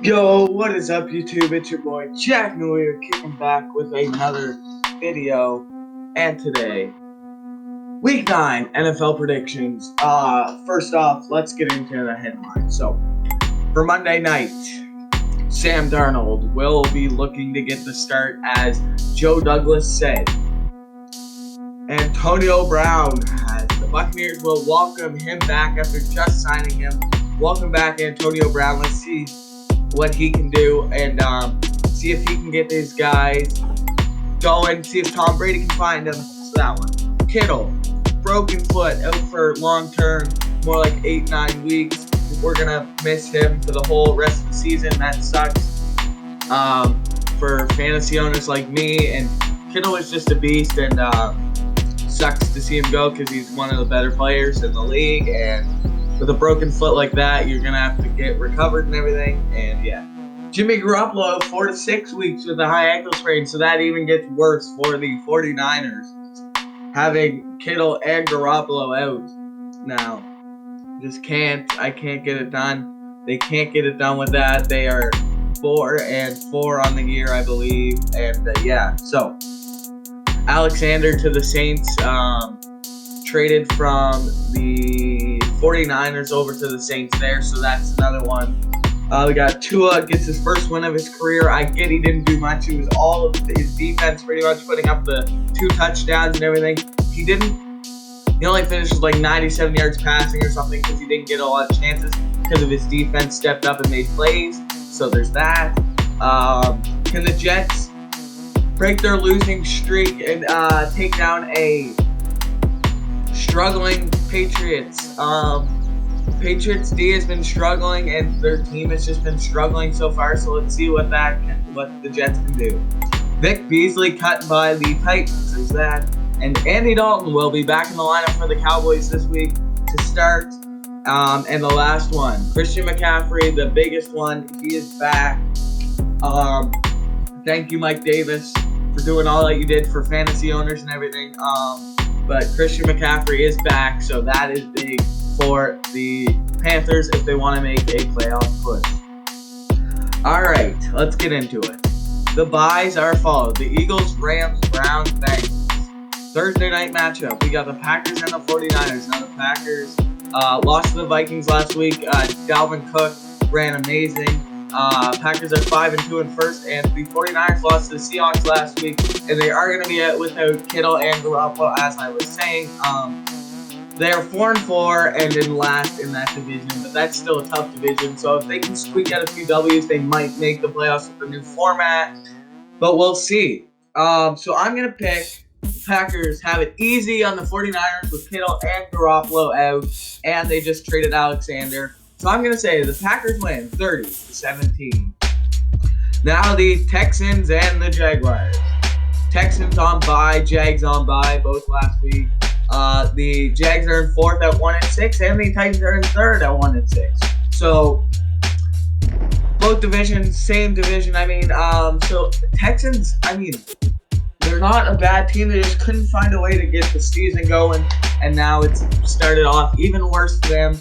Yo, what is up, YouTube? It's your boy Jack Noir kicking back with another video. And today, Week 9 NFL predictions. First off, let's get into the headline. So, for Monday night, Sam Darnold will be looking to get the start, as Joe Douglas said. Antonio Brown, the Buccaneers will welcome him back after just signing him. Welcome back, Antonio Brown. Let's see what he can do and see if he can get these guys going, see if Tom Brady can find him. So that one. Kittle, broken foot, out for long term, more like 8-9 weeks. We're gonna miss him for the whole rest of the season. That sucks for fantasy owners like me. And Kittle is just a beast, and sucks to see him go because he's one of the better players in the league. And with a broken foot like that, you're going to have to get recovered and everything. And yeah. Jimmy Garoppolo, 4 to 6 weeks with a high ankle sprain. So that even gets worse for the 49ers. Having Kittle and Garoppolo out now. I can't get it done. They can't get it done with that. They are 4-4 on the year, I believe. And yeah. So, Alexander to the Saints. Traded from the 49ers over to the Saints there, so that's another one. We got Tua gets his first win of his career. I get he didn't do much. It was all of his defense pretty much putting up the 2 touchdowns and everything. He only finished with like 97 yards passing or something because he didn't get a lot of chances because of his defense stepped up and made plays. So there's that. Can the Jets break their losing streak and take down a struggling Patriots? Patriots D has been struggling, and their team has just been struggling so far. So let's see what the Jets can do. Vic Beasley cut by the Titans. Is that? And Andy Dalton will be back in the lineup for the Cowboys this week to start. And the last one, Christian McCaffrey, the biggest one. He is back. Thank you, Mike Davis, for doing all that you did for fantasy owners and everything. But Christian McCaffrey is back, so that is big for the Panthers if they want to make a playoff push. All right, let's get into it. The byes are followed. The Eagles, Rams, Browns, Bengals. Thursday night matchup. We got the Packers and the 49ers. Now the Packers lost to the Vikings last week. Dalvin Cook ran amazing. Packers are 5-2 in first, and the 49ers lost to the Seahawks last week, and they are going to be without Kittle and Garoppolo, as I was saying. They are 4-4 and in last in that division, but that's still a tough division. So if they can squeak out a few W's, they might make the playoffs with the new format, but we'll see. So I'm going to pick the Packers have it easy on the 49ers with Kittle and Garoppolo out, and they just traded Alexander. So I'm going to say the Packers win 30-17. Now the Texans and the Jaguars. Texans on bye, Jags on bye, both last week. The Jags are in 4th at 1-6, and the Titans are in 3rd at 1-6. So both divisions, same division. So Texans, they're not a bad team. They just couldn't find a way to get the season going, and now it's started off even worse for them.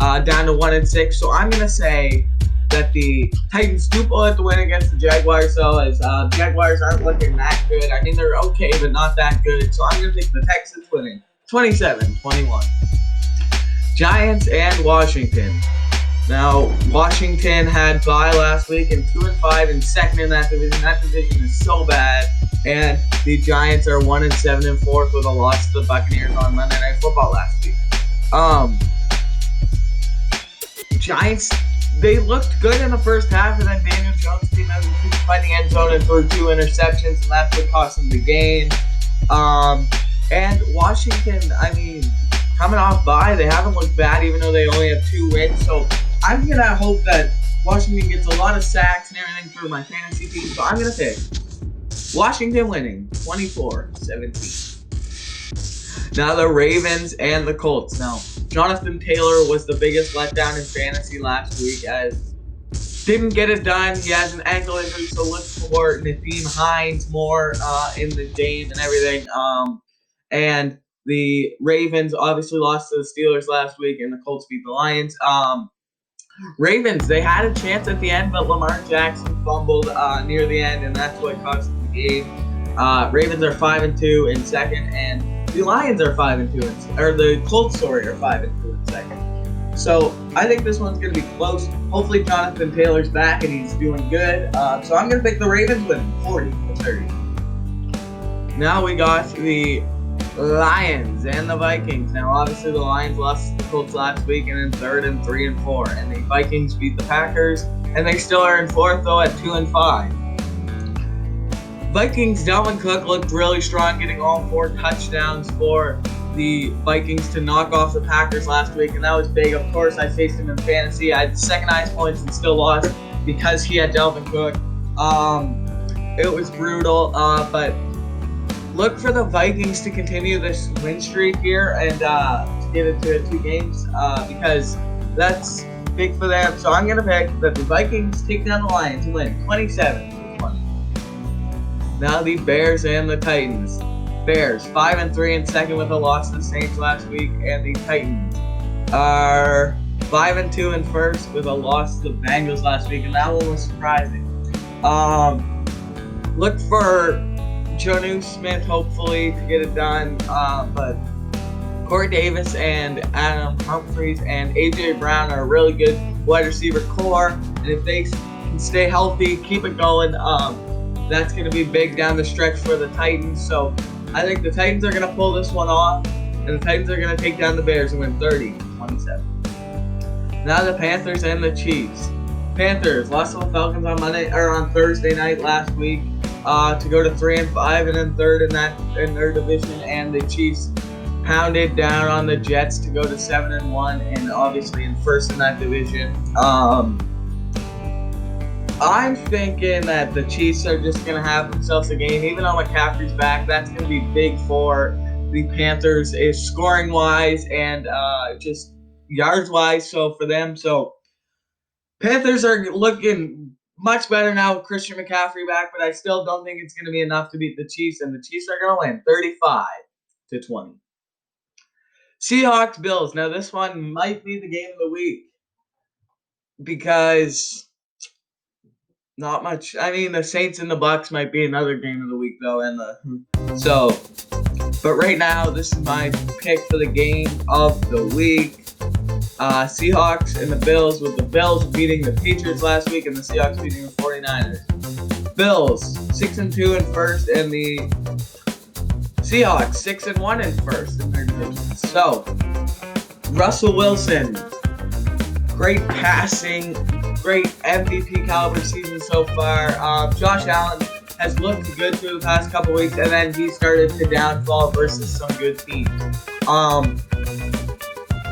Down to 1-6. So I'm gonna say that the Titans do pull out the win against the Jaguars, though, as Jaguars aren't looking that good. They're okay, but not that good. So I'm gonna pick the Texans winning 27-21. Giants and Washington. Now Washington had bye last week and 2-5 and second in that division. That division is so bad, and the Giants are 1-7 and 4th with a loss to the Buccaneers on Monday Night Football last week. Giants, they looked good in the first half, and then Daniel Jones came out and couldn't find the end zone and threw 2 interceptions, and that's what cost them the game. And Washington, coming off bye, they haven't looked bad, even though they only have 2 wins. So I'm going to hope that Washington gets a lot of sacks and everything for my fantasy team. So I'm going to pick Washington winning 24-17. Now the Ravens and the Colts. Now, Jonathan Taylor was the biggest letdown in fantasy last week, as didn't get it done. He has an ankle injury, so look for Nathim Hines more in the game and everything. And the Ravens obviously lost to the Steelers last week, and the Colts beat the Lions. Ravens, they had a chance at the end, but Lamar Jackson fumbled near the end, and that's what cost them the game. Ravens are 5-2 in second, and the Lions are 5-2, or the Colts, sorry, are 5-2 in second. So I think this one's going to be close. Hopefully Jonathan Taylor's back and he's doing good. So I'm going to pick the Ravens with 40-30. Now we got the Lions and the Vikings. Now, obviously, the Lions lost to the Colts last week and in third and 3-4, and the Vikings beat the Packers, and they still are in fourth though at 2-5. Vikings, Dalvin Cook looked really strong, getting all 4 touchdowns for the Vikings to knock off the Packers last week, and that was big. Of course, I faced him in fantasy. I had the second highest points and still lost because he had Dalvin Cook. It was brutal, but look for the Vikings to continue this win streak here and to get into 2 games because that's big for them. So I'm going to pick that the Vikings take down the Lions and win 27-20. Now the Bears and the Titans. Bears 5-3 in second with a loss to the Saints last week, and the Titans are 5-2 in first with a loss to the Bengals last week, and that one was surprising. Look for Jonnu Smith, hopefully, to get it done. But Corey Davis and Adam Humphries and A.J. Brown are a really good wide receiver core. And if they can stay healthy, keep it going, that's going to be big down the stretch for the Titans. So I think the Titans are going to pull this one off. And the Titans are going to take down the Bears and win 30-27. Now the Panthers and the Chiefs. Panthers lost to the Falcons on Thursday night last week. To go to 3-5 and then third in their division, and the Chiefs pounded down on the Jets to go to 7-1 and obviously in first in that division. I'm thinking that the Chiefs are just gonna have themselves a game, even though McCaffrey's back. That's gonna be big for the Panthers, is scoring wise and just yards wise. So for them, Panthers are looking much better now with Christian McCaffrey back, but I still don't think it's going to be enough to beat the Chiefs, and the Chiefs are going to win 35-20. Seahawks, Bills. Now this one might be the game of the week because not much. I mean, the Saints and the Bucks might be another game of the week though, but right now this is my pick for the game of the week. Seahawks and the Bills, with the Bills beating the Patriots last week and the Seahawks beating the 49ers. Bills 6-2 in first, and the Seahawks 6-1 in first in their division. So Russell Wilson, great passing, great MVP caliber season so far. Josh Allen has looked good through the past couple weeks, and then he started to downfall versus some good teams.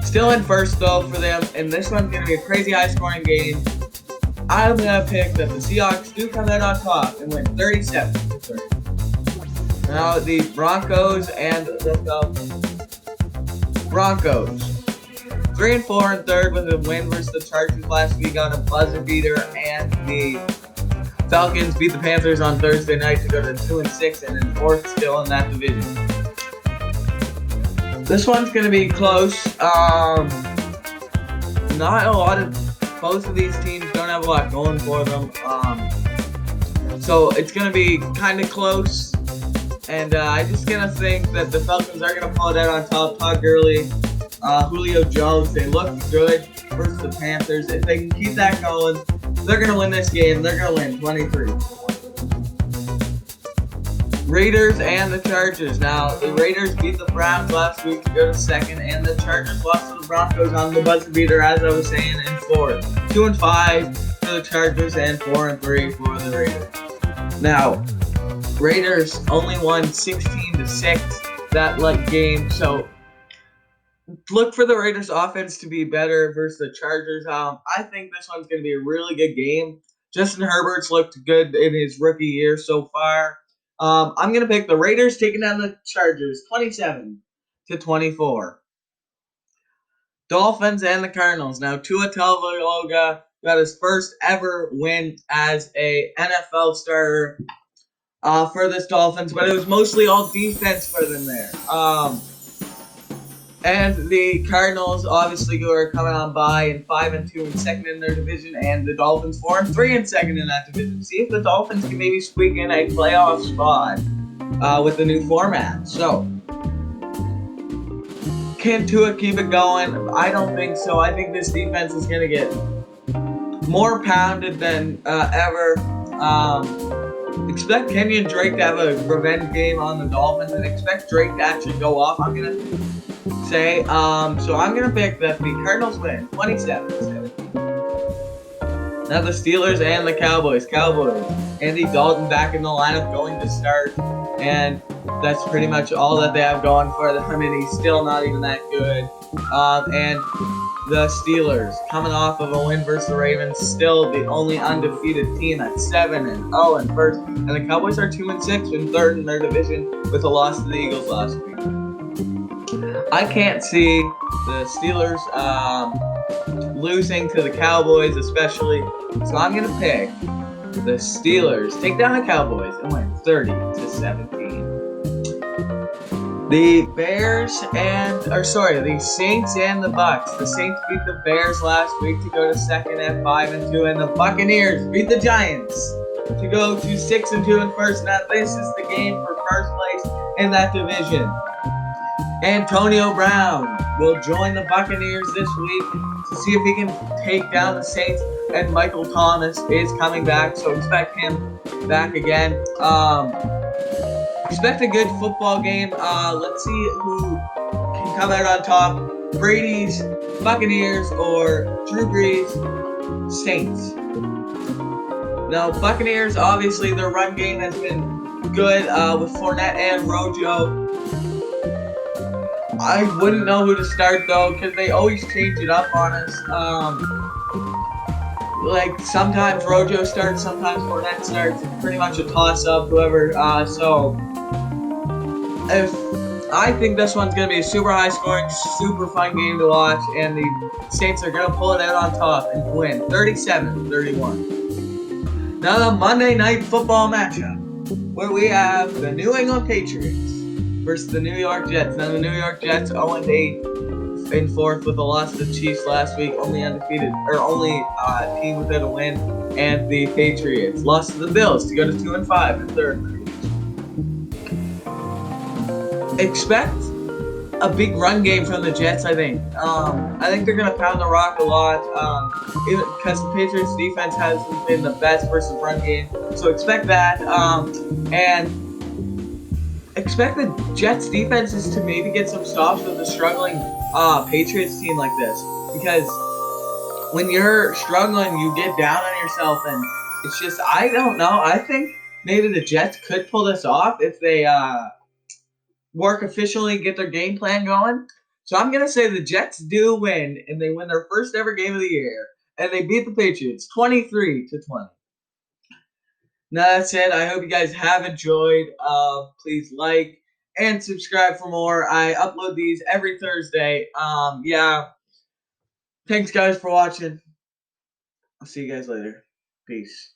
Still in first though for them, and this one's going to be a crazy high scoring game. I'm going to pick that the Seahawks do come out on top and win 37-30. Now the Broncos and the Falcons. Broncos 3-4 in third with a win versus the Chargers last week on a buzzer beater, and the Falcons beat the Panthers on Thursday night to go to 2-6 and in fourth still in that division. This one's going to be close. Not a lot of, both of these teams don't have a lot going for them. So it's going to be kind of close. And I'm just going to think that the Falcons are going to pull it out on top. Todd Gurley, Julio Jones, they look good versus the Panthers. If they can keep that going, they're going to win this game. They're going to win 23. Raiders and the Chargers. Now, the Raiders beat the Browns last week to go to second, and the Chargers lost to the Broncos on the buzzer beater, as I was saying, in fourth. 2-5 for the Chargers and 4-3 for the Raiders. Now, Raiders only won 16-6 that game, so look for the Raiders offense to be better versus the Chargers. I think this one's going to be a really good game. Justin Herbert's looked good in his rookie year so far. I'm going to pick the Raiders taking down the Chargers 27-24. Dolphins and the Cardinals. Now, Tua Tagovailoa got his first ever win as a NFL starter for this Dolphins, but it was mostly all defense for them there. And the Cardinals, obviously, who are coming on by in 5-2 and second in their division, and the Dolphins 4-3 and second in that division. See if the Dolphins can maybe squeak in a playoff spot with the new format. So, can Tua keep it going? I don't think so. I think this defense is going to get more pounded than ever. Expect Kenyon Drake to have a revenge game on the Dolphins, and expect Drake to actually go off. I'm gonna say, so I'm gonna pick that the Cardinals win 27-17. Now the Steelers and the Cowboys. Andy Dalton back in the lineup, going to start, and that's pretty much all that they have going for them. I mean, he's still not even that good. And the Steelers, coming off of a win versus the Ravens, still the only undefeated team at 7-0 in first, and the Cowboys are 2-6 in third in their division with a loss to the Eagles last week. I can't see the Steelers losing to the Cowboys, especially. So I'm gonna pick the Steelers take down the Cowboys and win 30-17. The Saints and the Bucks. The Saints beat the Bears last week to go to second at 5-2, and the Buccaneers beat the Giants to go to 6-2 in first. Now this is the game for first place in that division. Antonio Brown will join the Buccaneers this week to see if he can take down the Saints, and Michael Thomas is coming back, so expect him back again. Expect a good football game. Let's see who can come out on top. Brady's Buccaneers or Drew Brees Saints. Now, Buccaneers, obviously, their run game has been good with Fournette and Rojo. I wouldn't know who to start, though, because they always change it up on us. Like, sometimes Rojo starts, sometimes Fournette starts. It's pretty much a toss-up, whoever. I think this one's going to be a super high-scoring, super fun game to watch, and the Saints are going to pull it out on top and win 37-31. Now the Monday Night Football matchup, where we have the New England Patriots versus the New York Jets. Now the New York Jets 0-8 in fourth with a loss to the Chiefs last week, only undefeated, or only team without a win, and the Patriots lost to the Bills to go to 2-5 in third. Expect a big run game from the Jets, I think. I think they're going to pound the rock a lot because the Patriots defense hasn't been the best versus run game. So expect that. And expect the Jets defenses to maybe get some stops with a struggling Patriots team like this. Because when you're struggling, you get down on yourself. And it's just, I don't know. I think maybe the Jets could pull this off if they work efficiently and get their game plan going. So I'm going to say the Jets do win, and they win their first ever game of the year, and they beat the Patriots 23-20. Now that's it. I hope you guys have enjoyed. Please like and subscribe for more. I upload these every Thursday. Yeah. Thanks, guys, for watching. I'll see you guys later. Peace.